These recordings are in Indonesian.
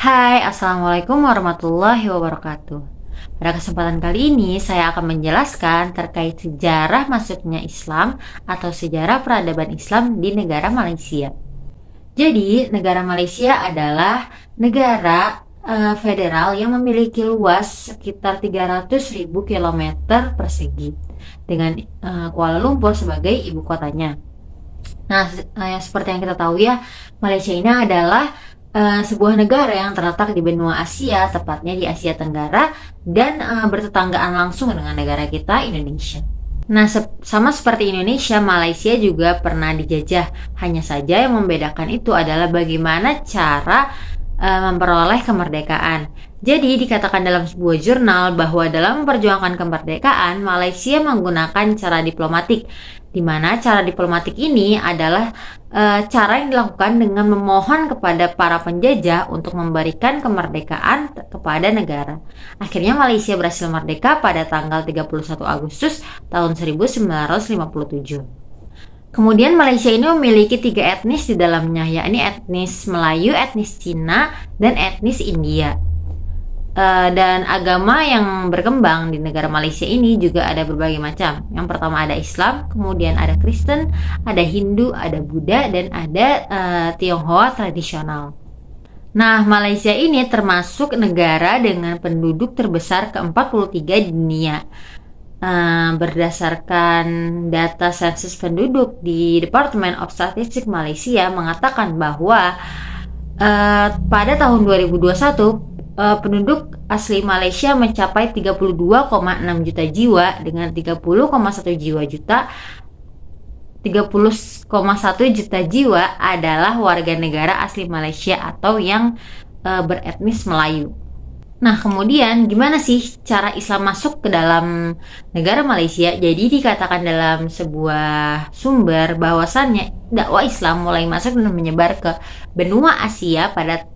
Hai, Assalamualaikum warahmatullahi wabarakatuh. Pada kesempatan kali ini, saya akan menjelaskan terkait sejarah masuknya Islam atau sejarah peradaban Islam di negara Malaysia. Jadi, negara Malaysia adalah negara federal yang memiliki luas sekitar 300.000 km persegi dengan Kuala Lumpur sebagai ibu kotanya. Nah, seperti yang kita tahu ya, Malaysia ini adalah sebuah negara yang terletak di benua Asia, tepatnya di Asia Tenggara, dan bertetanggaan langsung dengan negara kita, Indonesia. Nah, sama seperti Indonesia, Malaysia juga pernah dijajah. Hanya saja yang membedakan itu adalah bagaimana cara memperoleh kemerdekaan. Jadi dikatakan dalam sebuah jurnal bahwa dalam memperjuangkan kemerdekaan, Malaysia menggunakan cara diplomatik, di mana cara diplomatik ini adalah cara yang dilakukan dengan memohon kepada para penjajah untuk memberikan kemerdekaan kepada negara. Akhirnya Malaysia berhasil merdeka pada tanggal 31 Agustus tahun 1957. Kemudian Malaysia ini memiliki 3 etnis di dalamnya, yakni etnis Melayu, etnis Cina, dan etnis India. Dan agama yang berkembang di negara Malaysia ini juga ada berbagai macam. Yang pertama ada Islam, kemudian ada Kristen, ada Hindu, ada Buddha, dan ada Tionghoa tradisional. Nah, Malaysia ini termasuk negara dengan penduduk terbesar ke-43 di dunia. Berdasarkan data sensus penduduk di Department of Statistics Malaysia mengatakan bahwa pada tahun 2021 penduduk asli Malaysia mencapai 32,6 juta jiwa dengan 30,1 juta jiwa adalah warga negara asli Malaysia atau yang beretnis Melayu. Nah, kemudian gimana sih cara Islam masuk ke dalam negara Malaysia? Jadi dikatakan dalam sebuah sumber bahwasannya dakwah Islam mulai masuk dan menyebar ke benua Asia pada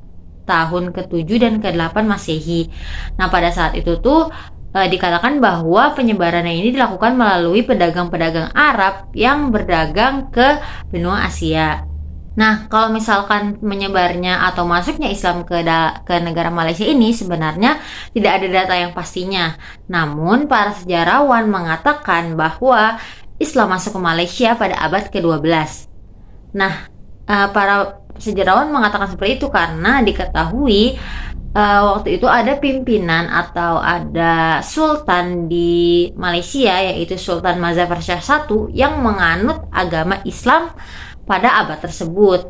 tahun ke-7 dan ke-8 Masehi. Nah, pada saat itu tuh dikatakan bahwa penyebarannya ini dilakukan melalui pedagang-pedagang Arab yang berdagang ke benua Asia. Nah, kalau misalkan menyebarnya atau masuknya Islam ke negara Malaysia ini sebenarnya tidak ada data yang pastinya. Namun, para sejarawan mengatakan bahwa Islam masuk ke Malaysia pada abad ke-12. Nah, para sejarawan mengatakan seperti itu karena diketahui waktu itu ada pimpinan atau ada sultan di Malaysia, yaitu Sultan Mazafar Shah I yang menganut agama Islam pada abad tersebut,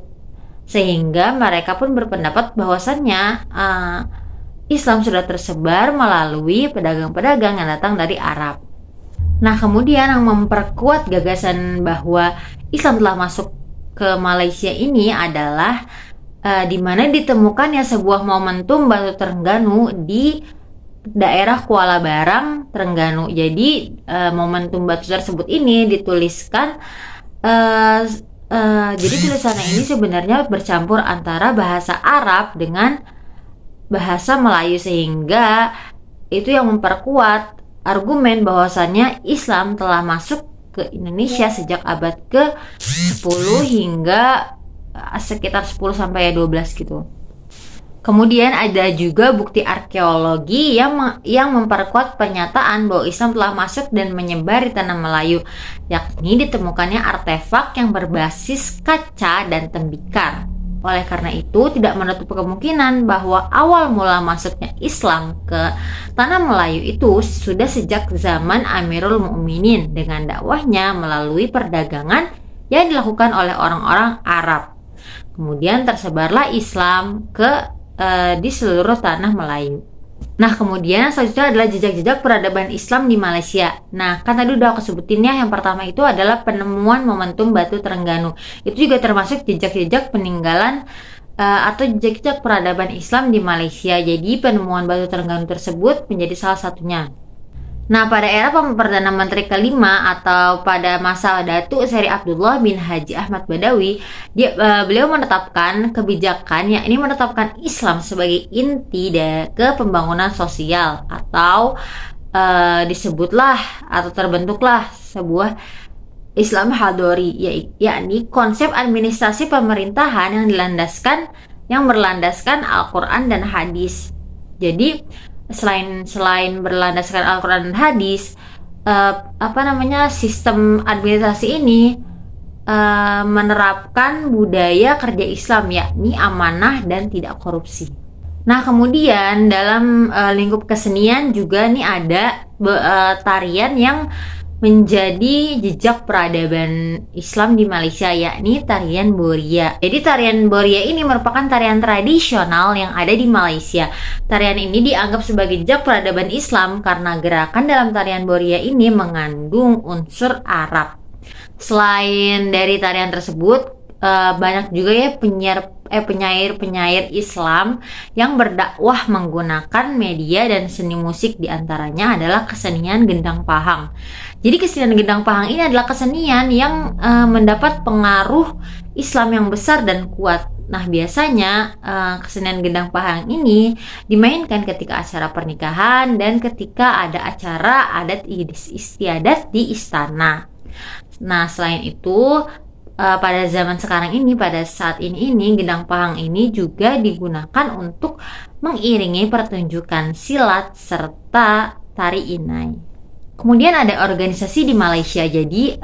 sehingga mereka pun berpendapat bahwasannya Islam sudah tersebar melalui pedagang-pedagang yang datang dari Arab. Nah, kemudian yang memperkuat gagasan bahwa Islam telah masuk ke Malaysia ini adalah di mana ditemukannya sebuah momentum Batu Terengganu di daerah Kuala Barang, Terengganu. Jadi momentum batu tersebut ini dituliskan jadi tulisannya ini sebenarnya bercampur antara bahasa Arab dengan bahasa Melayu, sehingga itu yang memperkuat argumen bahwasannya Islam telah masuk ke Indonesia sejak abad ke-10 hingga sekitar 10 sampai 12 gitu. Kemudian ada juga bukti arkeologi yang memperkuat pernyataan bahwa Islam telah masuk dan menyebar di tanah Melayu, yakni ditemukannya artefak yang berbasis kaca dan tembikar. Oleh karena itu, tidak menutup kemungkinan bahwa awal mula masuknya Islam ke tanah Melayu itu sudah sejak zaman Amirul Mukminin dengan dakwahnya melalui perdagangan yang dilakukan oleh orang-orang Arab. Kemudian tersebarlah Islam di seluruh tanah Melayu. Nah, kemudian selanjutnya adalah jejak-jejak peradaban Islam di Malaysia. Nah, kan tadi udah aku sebutin ya, yang pertama itu adalah penemuan momentum Batu Terengganu. Itu juga termasuk jejak-jejak peninggalan atau jejak-jejak peradaban Islam di Malaysia. Jadi penemuan Batu Terengganu tersebut menjadi salah satunya. Nah, pada era Perdana Menteri kelima atau pada masa Datuk Seri Abdullah bin Haji Ahmad Badawi, beliau menetapkan kebijakan, yakni menetapkan Islam sebagai inti ke pembangunan sosial, atau disebutlah atau terbentuklah sebuah Islam Hadori, yakni konsep administrasi pemerintahan yang dilandaskan yang berlandaskan Al-Quran dan hadis. Jadi selain berlandaskan Al-Quran dan hadis, sistem administrasi ini menerapkan budaya kerja Islam, yakni amanah dan tidak korupsi. Nah, kemudian dalam lingkup kesenian juga nih ada tarian yang menjadi jejak peradaban Islam di Malaysia, yakni tarian Boria. Jadi tarian Boria ini merupakan tarian tradisional yang ada di Malaysia. Tarian ini dianggap sebagai jejak peradaban Islam karena gerakan dalam tarian Boria ini mengandung unsur Arab. Selain dari tarian tersebut, banyak juga ya penyair Islam yang berdakwah menggunakan media dan seni musik, diantaranya adalah kesenian gendang pahang. Jadi kesenian gendang pahang ini adalah kesenian yang mendapat pengaruh Islam yang besar dan kuat. Nah, biasanya kesenian gendang pahang ini dimainkan ketika acara pernikahan dan ketika ada acara adat istiadat di istana. Nah, selain itu pada zaman sekarang ini, pada saat ini gendang pahang ini juga digunakan untuk mengiringi pertunjukan silat serta tari inai. Kemudian ada organisasi di Malaysia. Jadi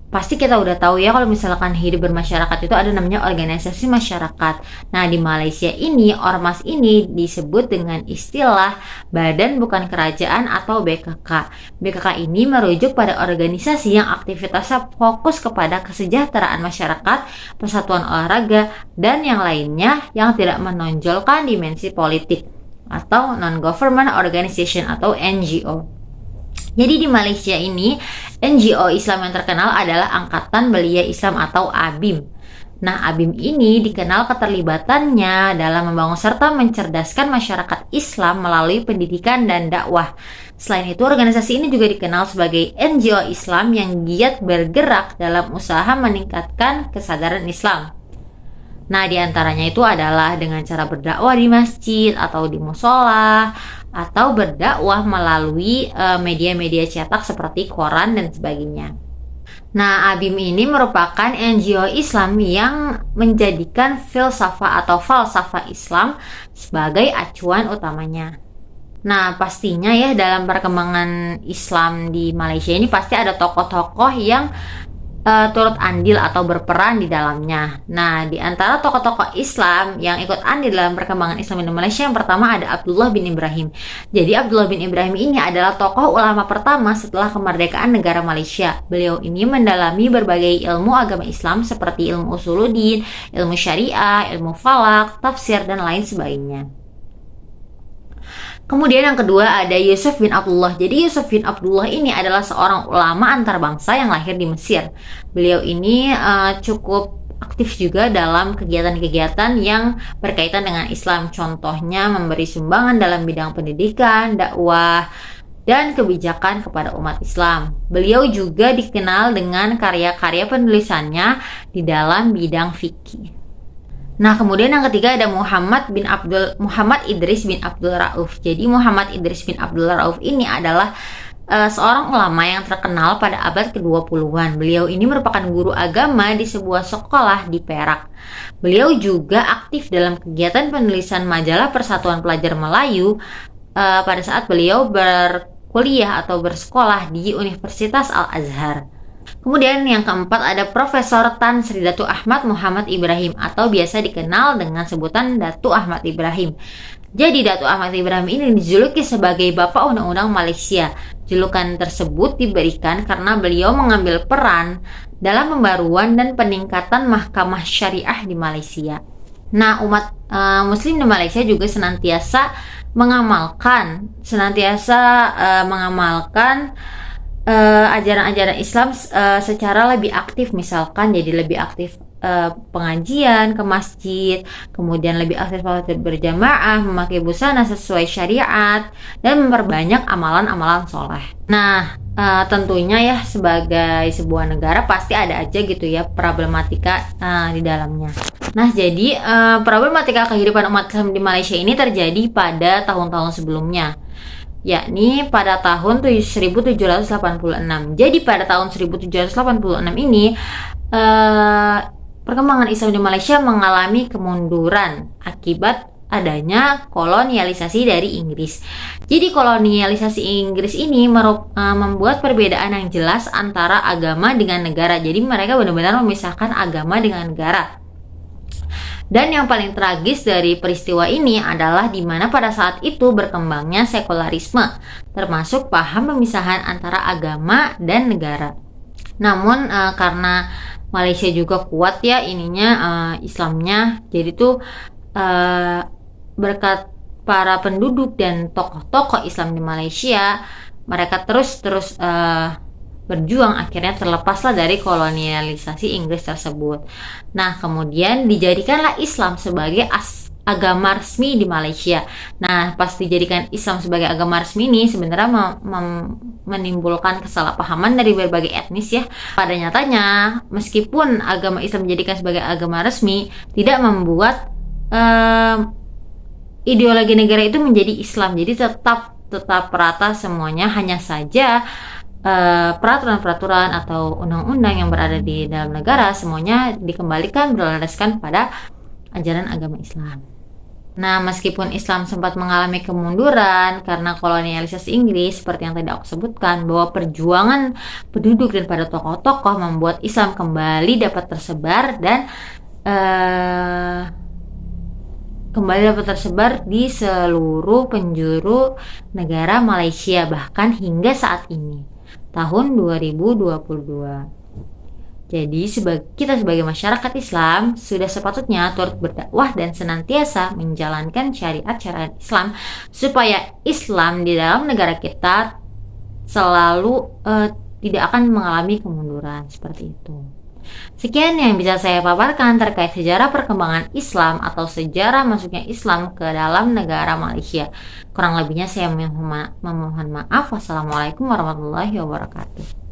pasti kita udah tahu ya kalau misalkan hidup bermasyarakat itu ada namanya organisasi masyarakat. Nah, di Malaysia ini ormas ini disebut dengan istilah Badan Bukan Kerajaan atau BKK. BKK ini merujuk pada organisasi yang aktivitasnya fokus kepada kesejahteraan masyarakat, persatuan olahraga, dan yang lainnya yang tidak menonjolkan dimensi politik atau non-government organization atau NGO. Jadi di Malaysia ini NGO Islam yang terkenal adalah Angkatan Belia Islam atau ABIM. Nah, ABIM ini dikenal keterlibatannya dalam membangun serta mencerdaskan masyarakat Islam melalui pendidikan dan dakwah. Selain itu, organisasi ini juga dikenal sebagai NGO Islam yang giat bergerak dalam usaha meningkatkan kesadaran Islam. Nah, diantaranya itu adalah dengan cara berdakwah di masjid atau di musola, atau berdakwah melalui media-media cetak seperti koran dan sebagainya. Nah, ABIM ini merupakan NGO Islam yang menjadikan filsafat atau falsafah Islam sebagai acuan utamanya. Nah, pastinya ya dalam perkembangan Islam di Malaysia ini pasti ada tokoh-tokoh yang turut andil atau berperan di dalamnya. Nah, di antara tokoh-tokoh Islam yang ikut andil dalam perkembangan Islam di Malaysia, yang pertama ada Abdullah bin Ibrahim. Jadi Abdullah bin Ibrahim ini adalah tokoh ulama pertama setelah kemerdekaan negara Malaysia. Beliau ini mendalami berbagai ilmu agama Islam seperti ilmu usuluddin, ilmu syariah, ilmu falak, tafsir, dan lain sebagainya. Kemudian yang kedua ada Yusuf bin Abdullah. Jadi Yusuf bin Abdullah ini adalah seorang ulama antarbangsa yang lahir di Mesir. Beliau ini cukup aktif juga dalam kegiatan-kegiatan yang berkaitan dengan Islam. Contohnya memberi sumbangan dalam bidang pendidikan, dakwah, dan kebijakan kepada umat Islam. Beliau juga dikenal dengan karya-karya penulisannya di dalam bidang fikih. Nah, kemudian yang ketiga ada Muhammad Idris bin Abdul Rauf. Jadi Muhammad Idris bin Abdul Rauf ini adalah seorang ulama yang terkenal pada abad ke-20-an. Beliau ini merupakan guru agama di sebuah sekolah di Perak. Beliau juga aktif dalam kegiatan penulisan majalah Persatuan Pelajar Melayu pada saat beliau berkuliah atau bersekolah di Universitas Al-Azhar. Kemudian yang keempat ada Profesor Tan Sri Datuk Ahmad Muhammad Ibrahim atau biasa dikenal dengan sebutan Datuk Ahmad Ibrahim. Jadi Datuk Ahmad Ibrahim ini dijuluki sebagai Bapak Undang-Undang Malaysia. Julukan tersebut diberikan karena beliau mengambil peran dalam pembaruan dan peningkatan mahkamah syariah di Malaysia. Nah, umat Muslim di Malaysia juga senantiasa mengamalkan ajaran-ajaran Islam secara lebih aktif, misalkan jadi lebih aktif pengajian ke masjid, kemudian lebih aktif salat berjamaah, memakai busana sesuai syariat, dan memperbanyak amalan-amalan soleh. Nah, tentunya ya sebagai sebuah negara pasti ada aja gitu ya problematika di dalamnya. Nah, jadi problematika kehidupan umat Islam di Malaysia ini terjadi pada tahun-tahun sebelumnya, yakni pada tahun 1786. Jadi pada tahun 1786 ini perkembangan Islam di Malaysia mengalami kemunduran akibat adanya kolonialisasi dari Inggris. Jadi kolonialisasi Inggris ini membuat perbedaan yang jelas antara agama dengan negara. Jadi mereka benar-benar memisahkan agama dengan negara. Dan yang paling tragis dari peristiwa ini adalah di mana pada saat itu berkembangnya sekularisme, termasuk paham pemisahan antara agama dan negara. Namun karena Malaysia juga kuat ya Islamnya, jadi tuh berkat para penduduk dan tokoh-tokoh Islam di Malaysia, mereka terus berjuang, akhirnya terlepaslah dari kolonialisasi Inggris tersebut. Nah, kemudian dijadikanlah Islam sebagai agama resmi di Malaysia. Nah, pas dijadikan Islam sebagai agama resmi ini sebenarnya menimbulkan kesalahpahaman dari berbagai etnis ya. Pada nyatanya, meskipun agama Islam dijadikan sebagai agama resmi, tidak membuat ideologi negara itu menjadi Islam. Jadi tetap rata semuanya, hanya saja peraturan-peraturan atau undang-undang yang berada di dalam negara semuanya dikembalikan berlandaskan pada ajaran agama Islam. Nah, meskipun Islam sempat mengalami kemunduran karena kolonialisasi Inggris, seperti yang tadi aku sebutkan, bahwa perjuangan penduduk dan pada tokoh-tokoh membuat Islam kembali dapat tersebar dan di seluruh penjuru negara Malaysia, bahkan hingga saat ini, tahun 2022. Jadi kita sebagai masyarakat Islam sudah sepatutnya turut berdakwah dan senantiasa menjalankan syariat Islam supaya Islam di dalam negara kita selalu tidak akan mengalami kemunduran seperti itu. Sekian yang bisa saya paparkan terkait sejarah perkembangan Islam atau sejarah masuknya Islam ke dalam negara Malaysia. Kurang lebihnya saya memohon maaf. Wassalamualaikum warahmatullahi wabarakatuh.